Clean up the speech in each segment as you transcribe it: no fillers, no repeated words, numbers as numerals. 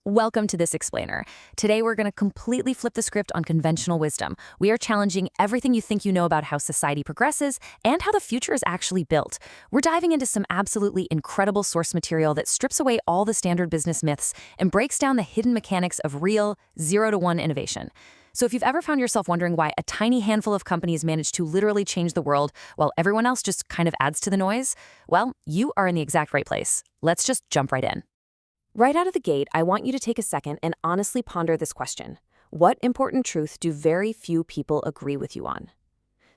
Welcome to This Explainer. Today we're going to completely flip the script on conventional wisdom. We are challenging everything you think you know about how society progresses and how the future is actually built. We're diving into some absolutely incredible source material that strips away all the standard business myths and breaks down the hidden mechanics of real 0 to 1 innovation. So if you've ever found yourself wondering why a tiny handful of companies manage to literally change the world while everyone else just kind of adds to the noise, well, you are in the exact right place. Let's just jump right in. Right out of the gate, I want you to take a second and honestly ponder this question. What important truth do very few people agree with you on?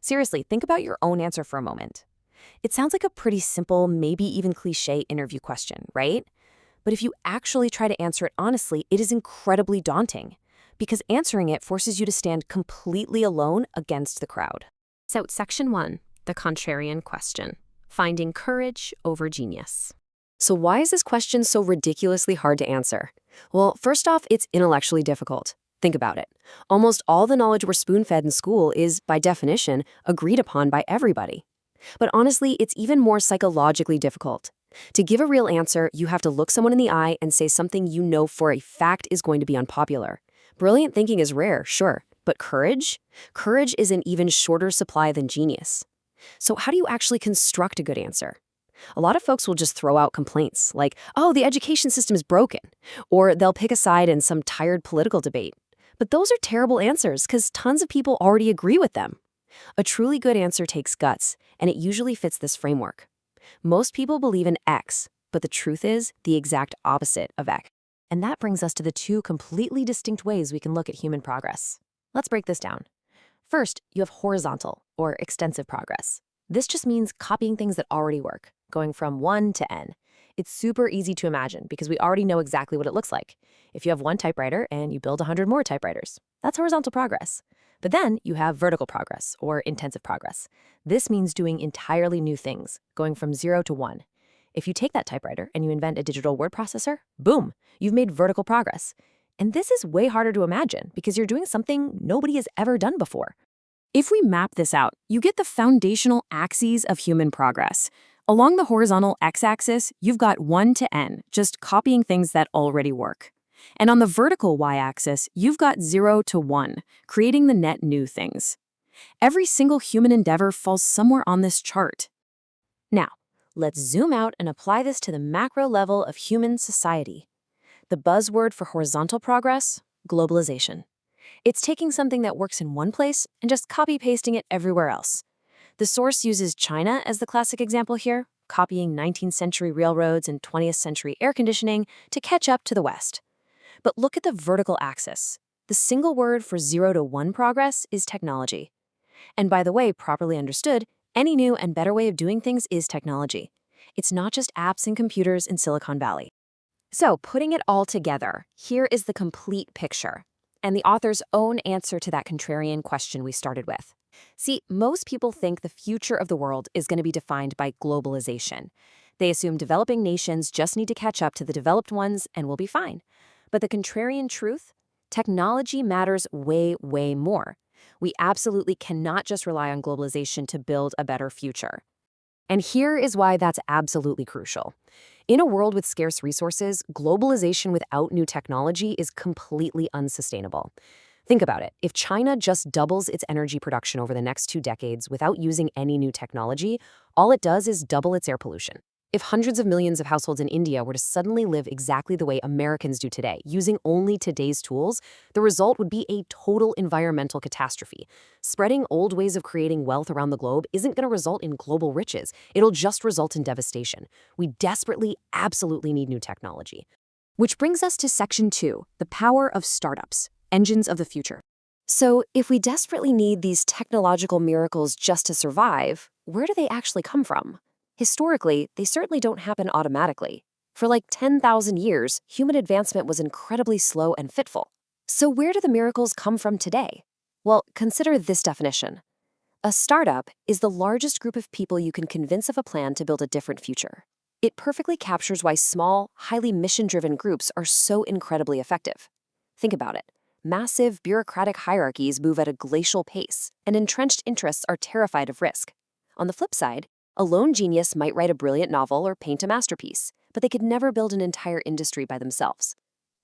Seriously, think about your own answer for a moment. It sounds like a pretty simple, maybe even cliché interview question, right? But if you actually try to answer it honestly, it is incredibly daunting, because answering it forces you to stand completely alone against the crowd. So, Section 1, the contrarian question, finding courage over genius. So why is this question so ridiculously hard to answer? Well, first off, it's intellectually difficult. Think about it. Almost all the knowledge we're spoon-fed in school is, by definition, agreed upon by everybody. But honestly, it's even more psychologically difficult. To give a real answer, you have to look someone in the eye and say something you know for a fact is going to be unpopular. Brilliant thinking is rare, sure, but courage? Courage is an even shorter supply than genius. So how do you actually construct a good answer? A lot of folks will just throw out complaints like, oh, the education system is broken, or they'll pick a side in some tired political debate. But those are terrible answers because tons of people already agree with them. A truly good answer takes guts, and it usually fits this framework. Most people believe in X, but the truth is the exact opposite of X. And that brings us to the two completely distinct ways we can look at human progress. Let's break this down. First, you have horizontal, or extensive progress. This just means copying things that already work, going from 1 to n. It's super easy to imagine because we already know exactly what it looks like. If you have one typewriter and you build 100 more typewriters, that's horizontal progress. But then you have vertical progress, or intensive progress. This means doing entirely new things, going from 0 to 1. If you take that typewriter and you invent a digital word processor, boom, you've made vertical progress. And this is way harder to imagine because you're doing something nobody has ever done before. If we map this out, you get the foundational axes of human progress. Along the horizontal x-axis, you've got 1 to n, just copying things that already work. And on the vertical y-axis, you've got 0 to 1, creating the net new things. Every single human endeavor falls somewhere on this chart. Now, let's zoom out and apply this to the macro level of human society. The buzzword for horizontal progress? Globalization. It's taking something that works in one place and just copy-pasting it everywhere else. The source uses China as the classic example here, copying 19th century railroads and 20th century air conditioning to catch up to the West. But look at the vertical axis. The single word for 0 to 1 progress is technology. And by the way, properly understood, any new and better way of doing things is technology. It's not just apps and computers in Silicon Valley. So, putting it all together, here is the complete picture, and the author's own answer to that contrarian question we started with. See, most people think the future of the world is going to be defined by globalization. They assume developing nations just need to catch up to the developed ones and we'll be fine. But the contrarian truth? Technology matters way, way more. We absolutely cannot just rely on globalization to build a better future. And here is why that's absolutely crucial. In a world with scarce resources, globalization without new technology is completely unsustainable. Think about it. If China just doubles its energy production over the next 2 decades without using any new technology, all it does is double its air pollution. If hundreds of millions of households in India were to suddenly live exactly the way Americans do today, using only today's tools, the result would be a total environmental catastrophe. Spreading old ways of creating wealth around the globe isn't going to result in global riches. It'll just result in devastation. We desperately, absolutely need new technology. Which brings us to Section 2, the power of startups. Engines of the future. So, if we desperately need these technological miracles just to survive, where do they actually come from? Historically, they certainly don't happen automatically. For like 10,000 years, human advancement was incredibly slow and fitful. So where do the miracles come from today? Well, consider this definition. A startup is the largest group of people you can convince of a plan to build a different future. It perfectly captures why small, highly mission-driven groups are so incredibly effective. Think about it. Massive bureaucratic hierarchies move at a glacial pace, and entrenched interests are terrified of risk. On the flip side, a lone genius might write a brilliant novel or paint a masterpiece, but they could never build an entire industry by themselves.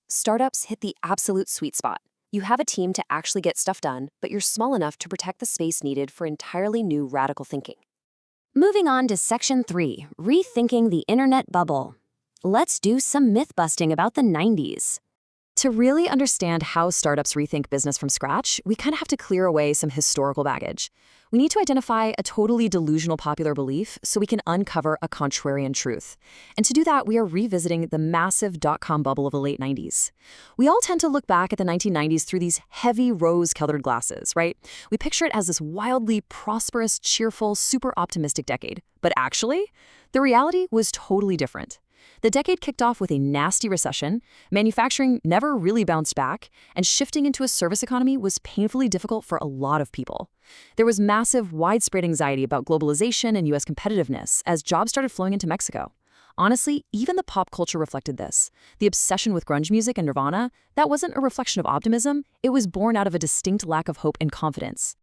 Startups hit the absolute sweet spot. You have a team to actually get stuff done, but you're small enough to protect the space needed for entirely new radical thinking. Moving on to Section 3, Rethinking the Internet Bubble. Let's do some myth-busting about the 90s. To really understand how startups rethink business from scratch, we kind of have to clear away some historical baggage. We need to identify a totally delusional popular belief so we can uncover a contrarian truth. And to do that, we are revisiting the massive dot-com bubble of the late 90s. We all tend to look back at the 1990s through these heavy rose-colored glasses, right? We picture it as this wildly prosperous, cheerful, super optimistic decade. But actually, the reality was totally different. The decade kicked off with a nasty recession, manufacturing never really bounced back, and shifting into a service economy was painfully difficult for a lot of people. There was massive, widespread anxiety about globalization and U.S. competitiveness as jobs started flowing into Mexico. Honestly, even the pop culture reflected this. The obsession with grunge music and Nirvana, that wasn't a reflection of optimism, it was born out of a distinct lack of hope and confidence.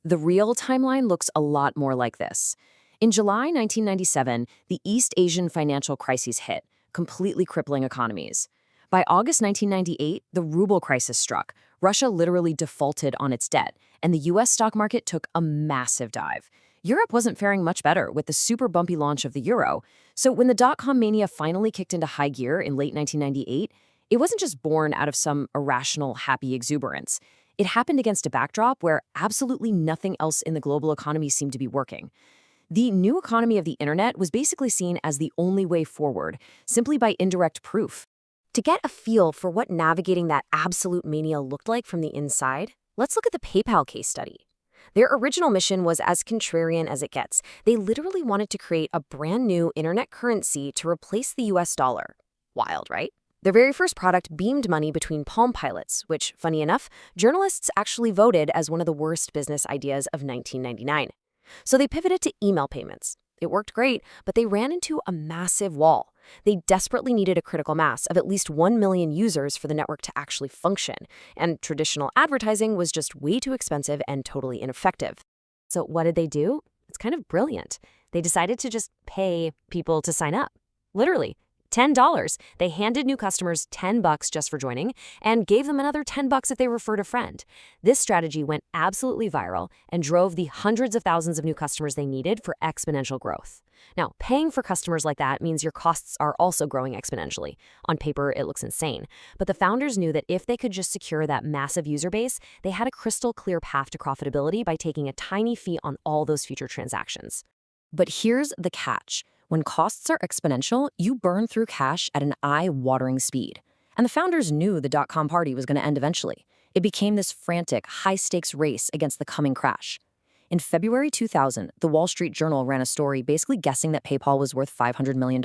The real timeline looks a lot more like this. In July 1997, the East Asian financial crisis hit, completely crippling economies. By August 1998, the ruble crisis struck. Russia literally defaulted on its debt, and the U.S. stock market took a massive dive. Europe wasn't faring much better with the super bumpy launch of the euro. So when the dot-com mania finally kicked into high gear in late 1998, it wasn't just born out of some irrational, happy exuberance. It happened against a backdrop where absolutely nothing else in the global economy seemed to be working. The new economy of the internet was basically seen as the only way forward, simply by indirect proof. To get a feel for what navigating that absolute mania looked like from the inside, let's look at the PayPal case study. Their original mission was as contrarian as it gets. They literally wanted to create a brand new internet currency to replace the US dollar. Wild, right? Their very first product beamed money between Palm Pilots, which, funny enough, journalists actually voted as one of the worst business ideas of 1999. So they pivoted to email payments. It worked great, but they ran into a massive wall. They desperately needed a critical mass of at least 1 million users for the network to actually function, and traditional advertising was just way too expensive and totally ineffective. So what did they do? It's kind of brilliant. They decided to just pay people to sign up. Literally, $10. They handed new customers $10 just for joining and gave them another $10 if they referred a friend. This strategy went absolutely viral and drove the hundreds of thousands of new customers they needed for exponential growth. Now, paying for customers like that means your costs are also growing exponentially. On paper, it looks insane. But the founders knew that if they could just secure that massive user base, they had a crystal clear path to profitability by taking a tiny fee on all those future transactions. But here's the catch. When costs are exponential, you burn through cash at an eye-watering speed. And the founders knew the dot-com party was going to end eventually. It became this frantic, high-stakes race against the coming crash. In February 2000, the Wall Street Journal ran a story basically guessing that PayPal was worth $500 million.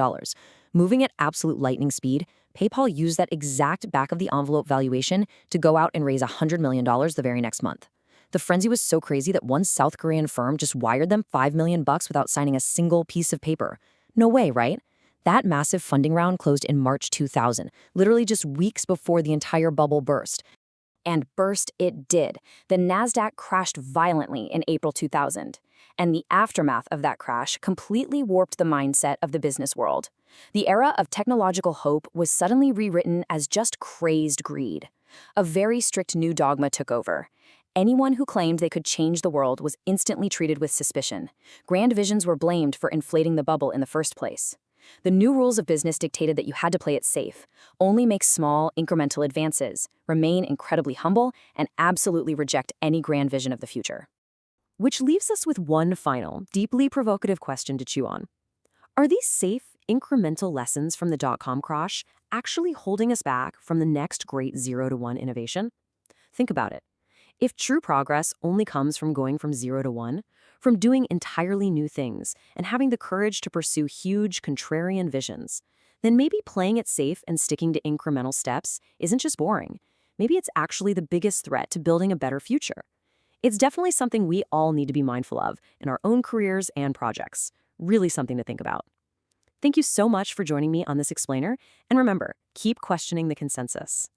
Moving at absolute lightning speed, PayPal used that exact back-of-the-envelope valuation to go out and raise $100 million the very next month. The frenzy was so crazy that one South Korean firm just wired them $5 million without signing a single piece of paper. No way, right? That massive funding round closed in March 2000, literally just weeks before the entire bubble burst. And burst it did. The Nasdaq crashed violently in April 2000. And the aftermath of that crash completely warped the mindset of the business world. The era of technological hope was suddenly rewritten as just crazed greed. A very strict new dogma took over. Anyone who claimed they could change the world was instantly treated with suspicion. Grand visions were blamed for inflating the bubble in the first place. The new rules of business dictated that you had to play it safe, only make small, incremental advances, remain incredibly humble, and absolutely reject any grand vision of the future. Which leaves us with one final, deeply provocative question to chew on. Are these safe, incremental lessons from the dot-com crash actually holding us back from the next great 0-to-1 innovation? Think about it. If true progress only comes from going from 0 to 1, from doing entirely new things and having the courage to pursue huge, contrarian visions, then maybe playing it safe and sticking to incremental steps isn't just boring. Maybe it's actually the biggest threat to building a better future. It's definitely something we all need to be mindful of in our own careers and projects. Really something to think about. Thank you so much for joining me on this explainer, and remember, keep questioning the consensus.